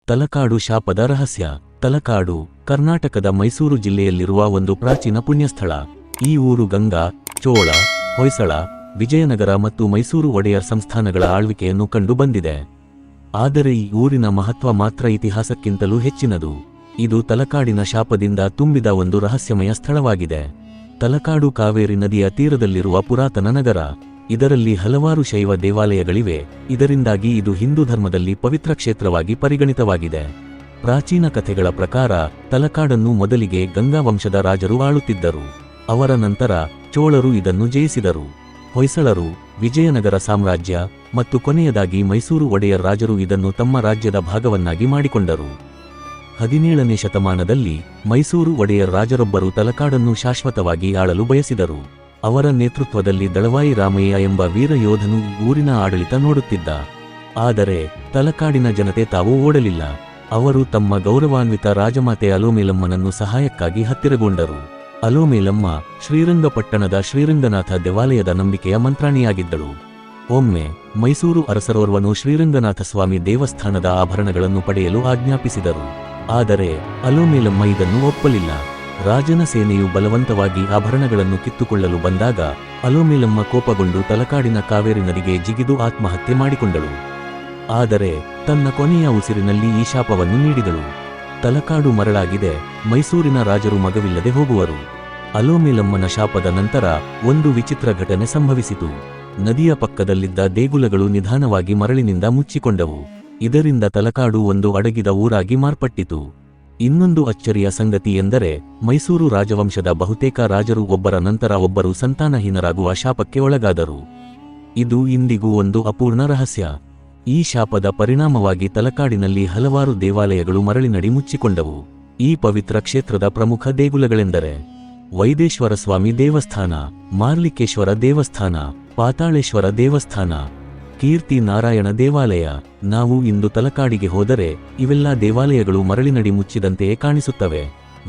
ತಲಕಾಡು ಶಾಪದ ರಹಸ್ಯ. ತಲಕಾಡು ಕರ್ನಾಟಕದ ಮೈಸೂರು ಜಿಲ್ಲೆಯಲ್ಲಿರುವ ಒಂದು ಪ್ರಾಚೀನ ಪುಣ್ಯಸ್ಥಳ. ಈ ಊರು ಗಂಗಾ, ಚೋಳ, ಹೊಯ್ಸಳ, ವಿಜಯನಗರ ಮತ್ತು ಮೈಸೂರು ಒಡೆಯರ್ ಸಂಸ್ಥಾನಗಳ ಆಳ್ವಿಕೆಯನ್ನು ಕಂಡು ಬಂದಿದೆ. ಆದರೆ ಈ ಊರಿನ ಮಹತ್ವ ಮಾತ್ರ ಇತಿಹಾಸಕ್ಕಿಂತಲೂ ಹೆಚ್ಚಿನದು. ಇದು ತಲಕಾಡಿನ ಶಾಪದಿಂದ ತುಂಬಿದ ಒಂದು ರಹಸ್ಯಮಯ ಸ್ಥಳವಾಗಿದೆ. ತಲಕಾಡು ಕಾವೇರಿ ನದಿಯ ತೀರದಲ್ಲಿರುವ ಪುರಾತನ ನಗರ. ಇದರಲ್ಲಿ ಹಲವಾರು ಶೈವ ದೇವಾಲಯಗಳಿವೆ. ಇದರಿಂದಾಗಿ ಇದು ಹಿಂದೂ ಧರ್ಮದಲ್ಲಿ ಪವಿತ್ರ ಕ್ಷೇತ್ರವಾಗಿ ಪರಿಗಣಿತವಾಗಿದೆ. ಪ್ರಾಚೀನ ಕಥೆಗಳ ಪ್ರಕಾರ ತಲಕಾಡನ್ನು ಮೊದಲಿಗೆ ಗಂಗಾ ವಂಶದ ರಾಜರು ಆಳುತ್ತಿದ್ದರು. ಅವರ ನಂತರ ಚೋಳರು ಇದನ್ನು ಜಯಿಸಿದರು. ಹೊಯ್ಸಳರು, ವಿಜಯನಗರ ಸಾಮ್ರಾಜ್ಯ ಮತ್ತು ಕೊನೆಯದಾಗಿ ಮೈಸೂರು ಒಡೆಯರ್ ರಾಜರು ಇದನ್ನು ತಮ್ಮ ರಾಜ್ಯದ ಭಾಗವನ್ನಾಗಿ ಮಾಡಿಕೊಂಡರು. 17ನೇ ಶತಮಾನದಲ್ಲಿ ಮೈಸೂರು ಒಡೆಯರ್ ರಾಜರೊಬ್ಬರು ತಲಕಾಡನ್ನು ಶಾಶ್ವತವಾಗಿ ಆಳಲು ಬಯಸಿದರು. ಅವರ ನೇತೃತ್ವದಲ್ಲಿ ದಳವಾಯಿ ರಾಮಯ್ಯ ಎಂಬ ವೀರ ಯೋಧನು ಊರಿನ ಆಡಳಿತ ನೋಡುತ್ತಿದ್ದ. ಆದರೆ ತಲಕಾಡಿನ ಜನತೆ ತಾವು ಓಡಲಿಲ್ಲ. ಅವರು ತಮ್ಮ ಗೌರವಾನ್ವಿತ ರಾಜಮಾತೆ ಅಲೋಮೇಲಮ್ಮನನ್ನು ಸಹಾಯಕ್ಕಾಗಿ ಹತ್ತಿರಗೊಂಡರು. ಅಲೋಮೇಲಮ್ಮ ಶ್ರೀರಂಗಪಟ್ಟಣದ ಶ್ರೀರಂಗನಾಥ ದೇವಾಲಯದ ನಂಬಿಕೆಯ ಮಂತ್ರಾಣಿಯಾಗಿದ್ದಳು. ಒಮ್ಮೆ ಮೈಸೂರು ಅರಸರೋರ್ವನು ಶ್ರೀರಂಗನಾಥ ಸ್ವಾಮಿ ದೇವಸ್ಥಾನದ ಆಭರಣಗಳನ್ನು ಪಡೆಯಲು ಆಜ್ಞಾಪಿಸಿದರು. ಆದರೆ ಅಲೋಮೇಲಮ್ಮ ಇದನ್ನು ಒಪ್ಪಲಿಲ್ಲ. ರಾಜನ ಸೇನೆಯು ಬಲವಂತವಾಗಿ ಆಭರಣಗಳನ್ನು ಕಿತ್ತುಕೊಳ್ಳಲು ಬಂದಾಗ ಅಲೋಮೇಲಮ್ಮ ಕೋಪಗೊಂಡು ತಲಕಾಡಿನ ಕಾವೇರಿ ನದಿಗೆ ಜಿಗಿದು ಆತ್ಮಹತ್ಯೆ ಮಾಡಿಕೊಂಡಳು. ಆದರೆ ತನ್ನ ಕೊನೆಯ ಉಸಿರಿನಲ್ಲಿ ಈ ಶಾಪವನ್ನು ನೀಡಿದಳು. ತಲಕಾಡು ಮರಳಾಗಿದೆ, ಮೈಸೂರಿನ ರಾಜರು ಮಗವಿಲ್ಲದೆ ಹೋಗುವರು. ಅಲೋಮೇಲಮ್ಮನ ಶಾಪದ ನಂತರ ಒಂದು ವಿಚಿತ್ರ ಘಟನೆ ಸಂಭವಿಸಿತು. ನದಿಯ ಪಕ್ಕದಲ್ಲಿದ್ದ ದೇಗುಲಗಳು ನಿಧಾನವಾಗಿ ಮರಳಿನಿಂದ ಮುಚ್ಚಿಕೊಂಡವು. ಇದರಿಂದ ತಲಕಾಡು ಒಂದು ಅಡಗಿದ ಊರಾಗಿ ಮಾರ್ಪಟ್ಟಿತು. ಇನ್ನೊಂದು ಅಚ್ಚರಿಯ ಸಂಗತಿ ಎಂದರೆ ಮೈಸೂರು ರಾಜವಂಶದ ಬಹುತೇಕ ರಾಜರು ಒಬ್ಬರ ನಂತರ ಒಬ್ಬರು ಸಂತಾನಹೀನರಾಗುವ ಶಾಪಕ್ಕೆ ಒಳಗಾದರು. ಇದು ಇಂದಿಗೂ ಒಂದು ಅಪೂರ್ಣ ರಹಸ್ಯ. ಈ ಶಾಪದ ಪರಿಣಾಮವಾಗಿ ತಲಕಾಡಿನಲ್ಲಿ ಹಲವಾರು ದೇವಾಲಯಗಳು ಮರಳಿನಡಿ ಮುಚ್ಚಿಕೊಂಡವು. ಈ ಪವಿತ್ರ ಕ್ಷೇತ್ರದ ಪ್ರಮುಖ ದೇಗುಲಗಳೆಂದರೆ ವೈದೇಶ್ವರ ಸ್ವಾಮಿ ದೇವಸ್ಥಾನ, ಮಾರ್ಲಿಕೇಶ್ವರ ದೇವಸ್ಥಾನ, ಪಾತಾಳೇಶ್ವರ ದೇವಸ್ಥಾನ, ಕೀರ್ತಿ ನಾರಾಯಣ ದೇವಾಲಯ. ನಾವು ಇಂದು ತಲಕಾಡಿಗೆ ಹೋದರೆ ಇವೆಲ್ಲ ದೇವಾಲಯಗಳು ಮರಳಿನಡಿ ಮುಚ್ಚಿದಂತೆಯೇ ಕಾಣಿಸುತ್ತವೆ.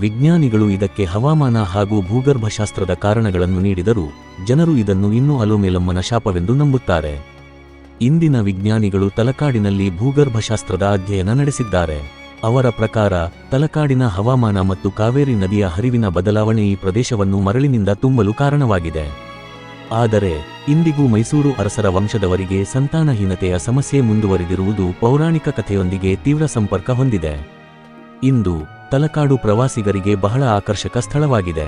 ವಿಜ್ಞಾನಿಗಳು ಇದಕ್ಕೆ ಹವಾಮಾನ ಹಾಗೂ ಭೂಗರ್ಭಶಾಸ್ತ್ರದ ಕಾರಣಗಳನ್ನು ನೀಡಿದರೂ ಜನರು ಇದನ್ನು ಇನ್ನೂ ಅಲೋಮೇಲಮ್ಮನ ಶಾಪವೆಂದು ನಂಬುತ್ತಾರೆ. ಇಂದಿನ ವಿಜ್ಞಾನಿಗಳು ತಲಕಾಡಿನಲ್ಲಿ ಭೂಗರ್ಭಶಾಸ್ತ್ರದ ಅಧ್ಯಯನ ನಡೆಸಿದ್ದಾರೆ. ಅವರ ಪ್ರಕಾರ ತಲಕಾಡಿನ ಹವಾಮಾನ ಮತ್ತು ಕಾವೇರಿ ನದಿಯ ಹರಿವಿನ ಬದಲಾವಣೆ ಈ ಪ್ರದೇಶವನ್ನು ಮರಳಿನಿಂದ ತುಂಬಲು ಕಾರಣವಾಗಿದೆ. ಆದರೆ ಇಂದಿಗೂ ಮೈಸೂರು ಅರಸರ ವಂಶದವರಿಗೆ ಸಂತಾನಹೀನತೆಯ ಸಮಸ್ಯೆ ಮುಂದುವರಿದಿರುವುದು ಪೌರಾಣಿಕ ಕಥೆಯೊಂದಿಗೆ ತೀವ್ರ ಸಂಪರ್ಕ ಹೊಂದಿದೆ. ಇಂದು ತಲಕಾಡು ಪ್ರವಾಸಿಗರಿಗೆ ಬಹಳ ಆಕರ್ಷಕ ಸ್ಥಳವಾಗಿದೆ.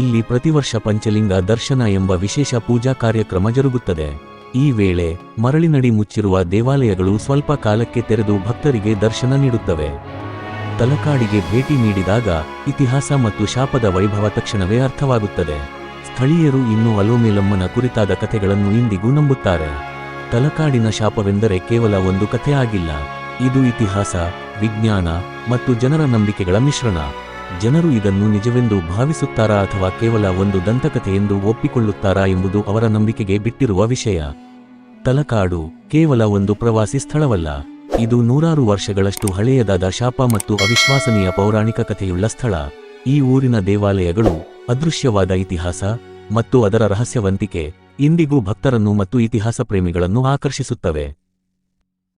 ಇಲ್ಲಿ ಪ್ರತಿವರ್ಷ ಪಂಚಲಿಂಗ ದರ್ಶನ ಎಂಬ ವಿಶೇಷ ಪೂಜಾ ಕಾರ್ಯಕ್ರಮ ಜರುಗುತ್ತದೆ. ಈ ವೇಳೆ ಮರಳಿನಡಿ ಮುಚ್ಚಿರುವ ದೇವಾಲಯಗಳು ಸ್ವಲ್ಪ ಕಾಲಕ್ಕೆ ತೆರೆದು ಭಕ್ತರಿಗೆ ದರ್ಶನ ನೀಡುತ್ತವೆ. ತಲಕಾಡಿಗೆ ಭೇಟಿ ನೀಡಿದಾಗ ಇತಿಹಾಸ ಮತ್ತು ಶಾಪದ ವೈಭವ ತಕ್ಷಣವೇ ಅರ್ಥವಾಗುತ್ತದೆ. ಸ್ಥಳೀಯರು ಇನ್ನೂ ಅಲೋಮೇಲಮ್ಮನ ಕುರಿತಾದ ಕಥೆಗಳನ್ನು ಇಂದಿಗೂ ನಂಬುತ್ತಾರೆ. ತಲಕಾಡಿನ ಶಾಪವೆಂದರೆ ಕೇವಲ ಒಂದು ಕಥೆ ಆಗಿಲ್ಲ. ಇದು ಇತಿಹಾಸ, ವಿಜ್ಞಾನ ಮತ್ತು ಜನರ ನಂಬಿಕೆಗಳ ಮಿಶ್ರಣ. ಜನರು ಇದನ್ನು ನಿಜವೆಂದು ಭಾವಿಸುತ್ತಾರಾ ಅಥವಾ ಕೇವಲ ಒಂದು ದಂತಕಥೆಯೆಂದು ಒಪ್ಪಿಕೊಳ್ಳುತ್ತಾರಾ ಎಂಬುದು ಅವರ ನಂಬಿಕೆಗೆ ಬಿಟ್ಟಿರುವ ವಿಷಯ. ತಲಕಾಡು ಕೇವಲ ಒಂದು ಪ್ರವಾಸಿ ಸ್ಥಳವಲ್ಲ. ಇದು ನೂರಾರು ವರ್ಷಗಳಷ್ಟು ಹಳೆಯದಾದ ಶಾಪ ಮತ್ತು ಅವಿಶ್ವಾಸನೀಯ ಪೌರಾಣಿಕ ಕಥೆಯುಳ್ಳ ಸ್ಥಳ. ಈ ಊರಿನ ದೇವಾಲಯಗಳು, ಅದೃಶ್ಯವಾದ ಇತಿಹಾಸ ಮತ್ತು ಅದರ ರಹಸ್ಯವಂತಿಕೆ ಇಂದಿಗೂ ಭಕ್ತರನ್ನು ಮತ್ತು ಇತಿಹಾಸ ಪ್ರೇಮಿಗಳನ್ನು ಆಕರ್ಷಿಸುತ್ತವೆ.